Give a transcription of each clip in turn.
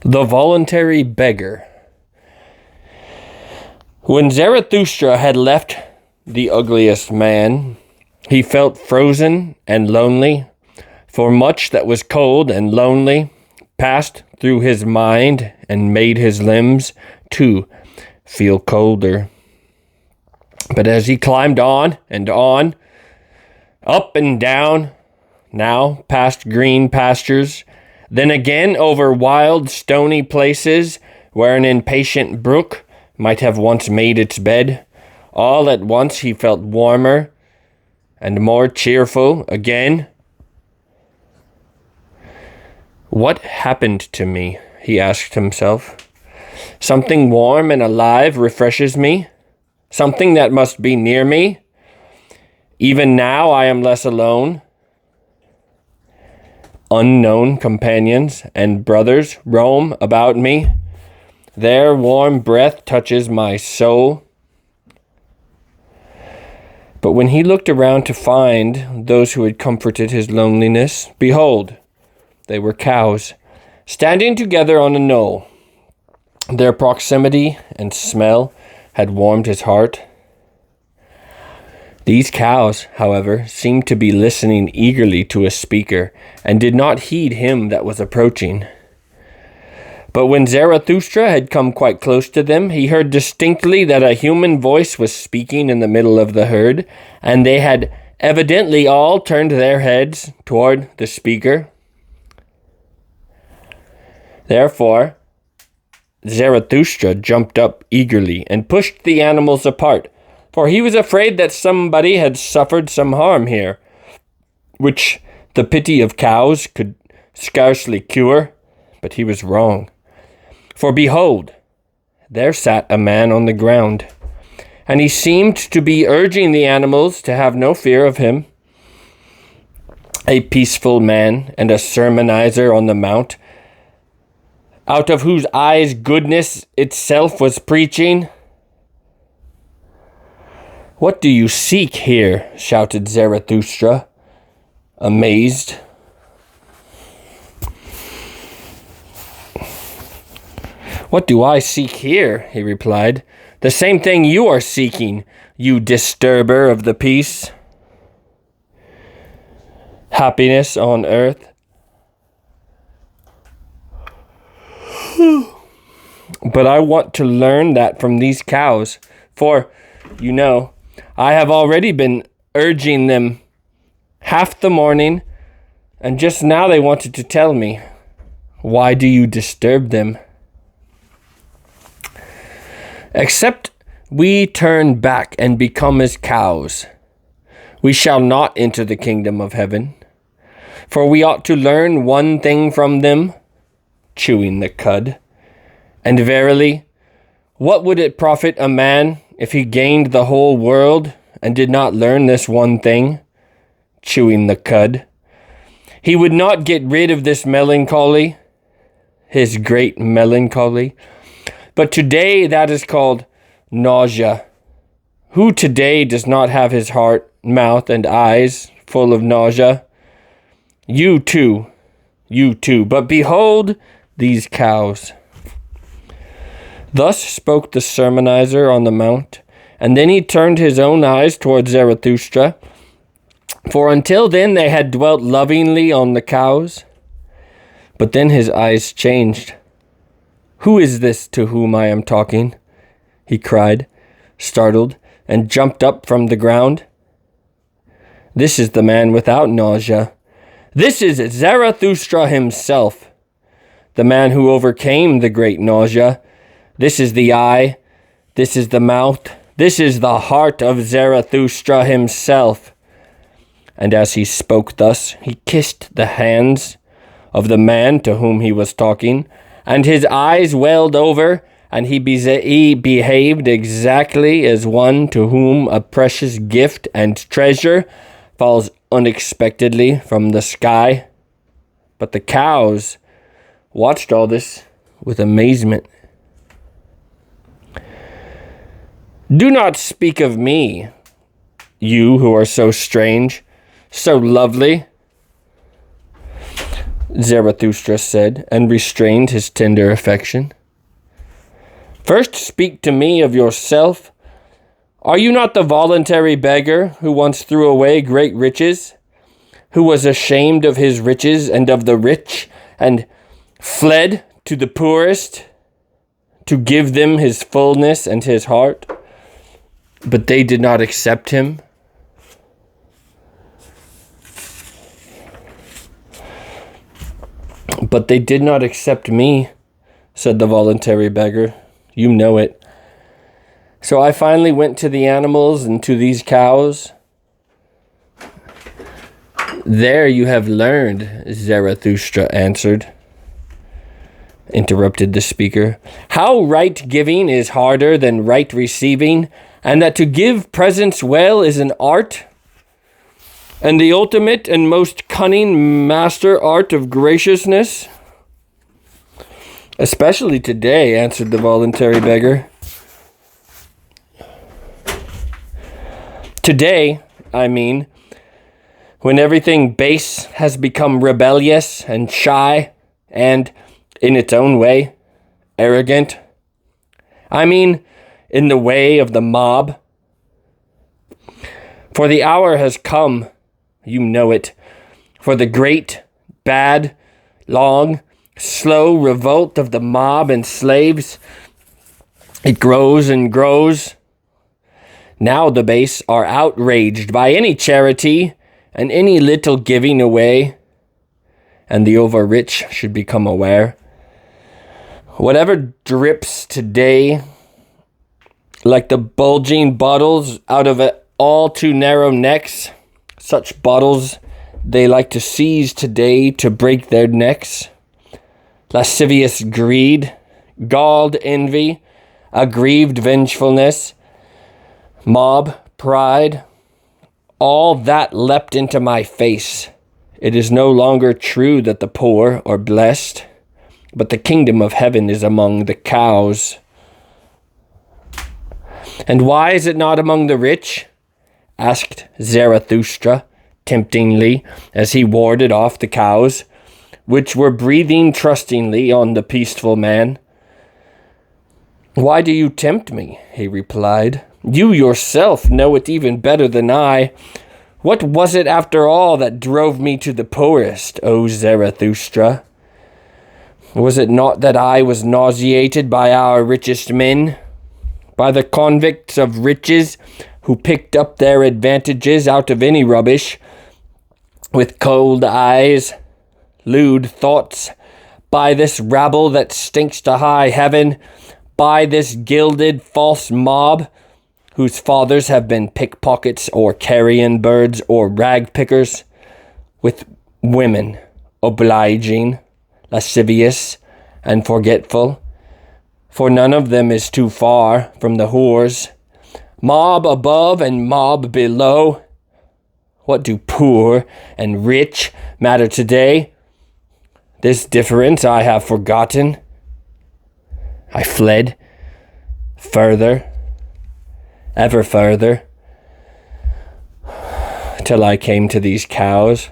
The Voluntary Beggar. When Zarathustra had left the ugliest man, he felt frozen and lonely, for much that was cold and lonely passed through his mind and made his limbs, too, feel colder. But as he climbed on and on, up and down, now past green pastures, then again over wild stony places where an impatient brook might have once made its bed, all at once he felt warmer and more cheerful again. What happened to me? He asked himself. Something warm and alive refreshes me, something that must be near me. Even now I am less alone. Unknown companions and brothers roam about me. Their warm breath touches my soul. But when he looked around to find those who had comforted his loneliness, behold, they were cows, standing together on a knoll. Their proximity and smell had warmed his heart. These cows, however, seemed to be listening eagerly to a speaker, and did not heed him that was approaching. But when Zarathustra had come quite close to them, he heard distinctly that a human voice was speaking in the middle of the herd, and they had evidently all turned their heads toward the speaker. Therefore, Zarathustra jumped up eagerly and pushed the animals apart, for he was afraid that somebody had suffered some harm here, which the pity of cows could scarcely cure. But he was wrong. For behold, there sat a man on the ground, and he seemed to be urging the animals to have no fear of him. A peaceful man and a sermonizer on the mount, out of whose eyes goodness itself was preaching. "What do you seek here?" shouted Zarathustra, amazed. "What do I seek here?" he replied. "The same thing you are seeking, you disturber of the peace. Happiness on earth. But I want to learn that from these cows, for, you know, I have already been urging them half the morning, and just now they wanted to tell me. Why do you disturb them? Except we turn back and become as cows, we shall not enter the kingdom of heaven. For we ought to learn one thing from them, chewing the cud. And verily, what would it profit a man if he gained the whole world and did not learn this one thing, chewing the cud? He would not get rid of this melancholy, his great melancholy. But today that is called nausea. Who today does not have his heart, mouth, and eyes full of nausea? You too. But behold these cows." Thus spoke the sermonizer on the mount, and then he turned his own eyes toward Zarathustra, for until then they had dwelt lovingly on the cows. But then his eyes changed. "Who is this to whom I am talking?" he cried, startled, and jumped up from the ground. "This is the man without nausea. This is Zarathustra himself, the man who overcame the great nausea. This is the eye, this is the mouth, this is the heart of Zarathustra himself." And as he spoke thus, he kissed the hands of the man to whom he was talking, and his eyes welled over, and he behaved exactly as one to whom a precious gift and treasure falls unexpectedly from the sky. But the cows watched all this with amazement. "Do not speak of me, you who are so strange, so lovely. Zarathustra said, and restrained his tender affection. First speak to me of yourself. Are you not the voluntary beggar who once threw away great riches, who was ashamed of his riches and of the rich, and fled to the poorest to give them his fullness and his heart? But they did not accept him. But they did not accept me, said the voluntary beggar. You know it. So I finally went to the animals and to these cows. There you have learned, Zarathustra answered. Interrupted the speaker, how right giving is harder than right receiving, and that to give presents well is an art, and the ultimate and most cunning master art of graciousness. Especially today, answered the voluntary beggar. Today, I mean, when everything base has become rebellious and shy and, in its own way, arrogant. I mean, in the way of the mob. For the hour has come, you know it, for the great, bad, long, slow revolt of the mob and slaves. It grows and grows. Now the base are outraged by any charity and any little giving away, and the over-rich should become aware. Whatever drips today, like the bulging bottles out of all too narrow necks, such bottles they like to seize today to break their necks. Lascivious greed, galled envy, aggrieved vengefulness, mob pride, all that leapt into my face. It is no longer true that the poor are blessed, but the kingdom of heaven is among the cows. And why is it not among the rich? Asked Zarathustra temptingly as he warded off the cows, which were breathing trustingly on the peaceful man. Why do you tempt me? He replied. You yourself know it even better than I. What was it after all that drove me to the poorest, O Zarathustra? Was it not that I was nauseated by our richest men, by the convicts of riches who picked up their advantages out of any rubbish, with cold eyes, lewd thoughts, by this rabble that stinks to high heaven, by this gilded false mob, whose fathers have been pickpockets or carrion birds or rag pickers, with women obliging, lascivious, and forgetful, for none of them is too far from the whores. Mob above and mob below. What do poor and rich matter today? This difference I have forgotten. I fled further, ever further, till I came to these cows.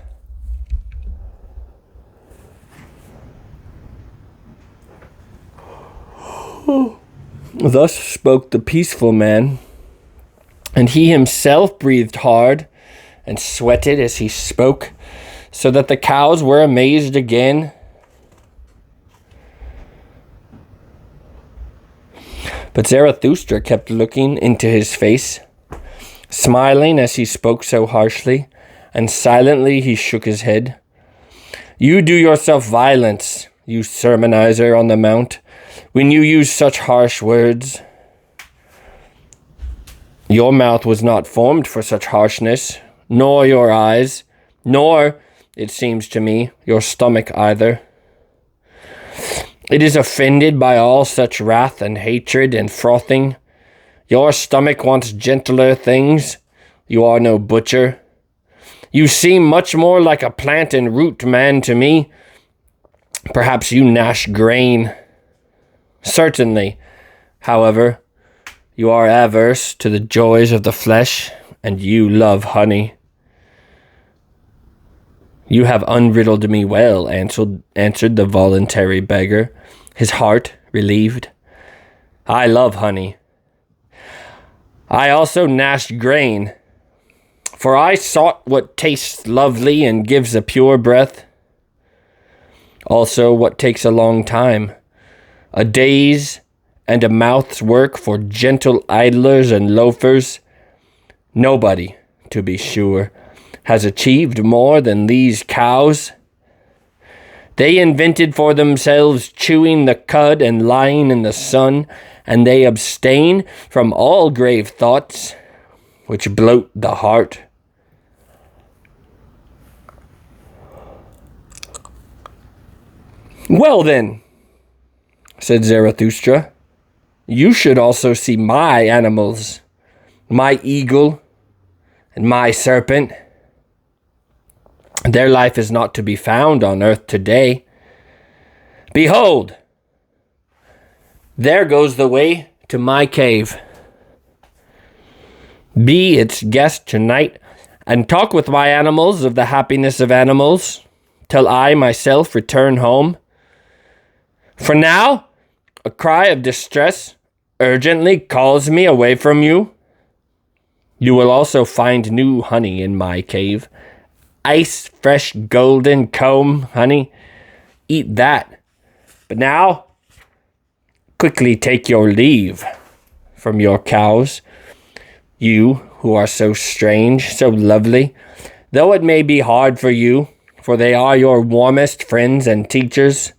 Thus spoke the peaceful man, and he himself breathed hard and sweated as he spoke, so that the cows were amazed again. But Zarathustra kept looking into his face, smiling as he spoke so harshly, and silently he shook his head. You do yourself violence, you sermonizer on the mount, when you use such harsh words. Your mouth was not formed for such harshness, nor your eyes, nor, it seems to me, your stomach either. It is offended by all such wrath and hatred and frothing. Your stomach wants gentler things. You are no butcher. You seem much more like a plant and root man to me. Perhaps you gnash grain. Certainly, however, you are averse to the joys of the flesh, and you love honey. You have unriddled me well, answered the voluntary beggar, his heart relieved. I love honey. I also gnashed grain, for I sought what tastes lovely and gives a pure breath. Also what takes a long time, a day's and a mouth's work for gentle idlers and loafers. Nobody, to be sure, has achieved more than these cows. They invented for themselves chewing the cud and lying in the sun, and they abstain from all grave thoughts which bloat the heart. Well then, said Zarathustra, you should also see my animals, my eagle and my serpent. Their life is not to be found on earth today. Behold, there goes the way to my cave. Be its guest tonight, and talk with my animals of the happiness of animals, till I myself return home. For now, a cry of distress urgently calls me away from you. You will also find new honey in my cave. Ice fresh golden comb honey. Eat that. But now, quickly take your leave from your cows. You who are so strange, so lovely, though it may be hard for you, for they are your warmest friends and teachers.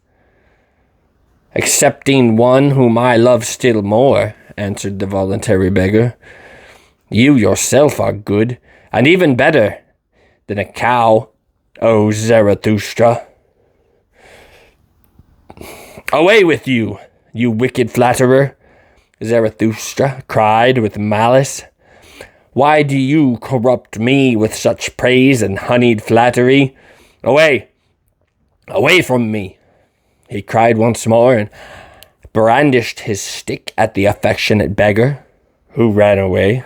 Excepting one whom I love still more, answered the voluntary beggar. You yourself are good, and even better than a cow, O Zarathustra. Away with you, you wicked flatterer, Zarathustra cried with malice. Why do you corrupt me with such praise and honeyed flattery? Away, away from me, he cried once more, and brandished his stick at the affectionate beggar, who ran away.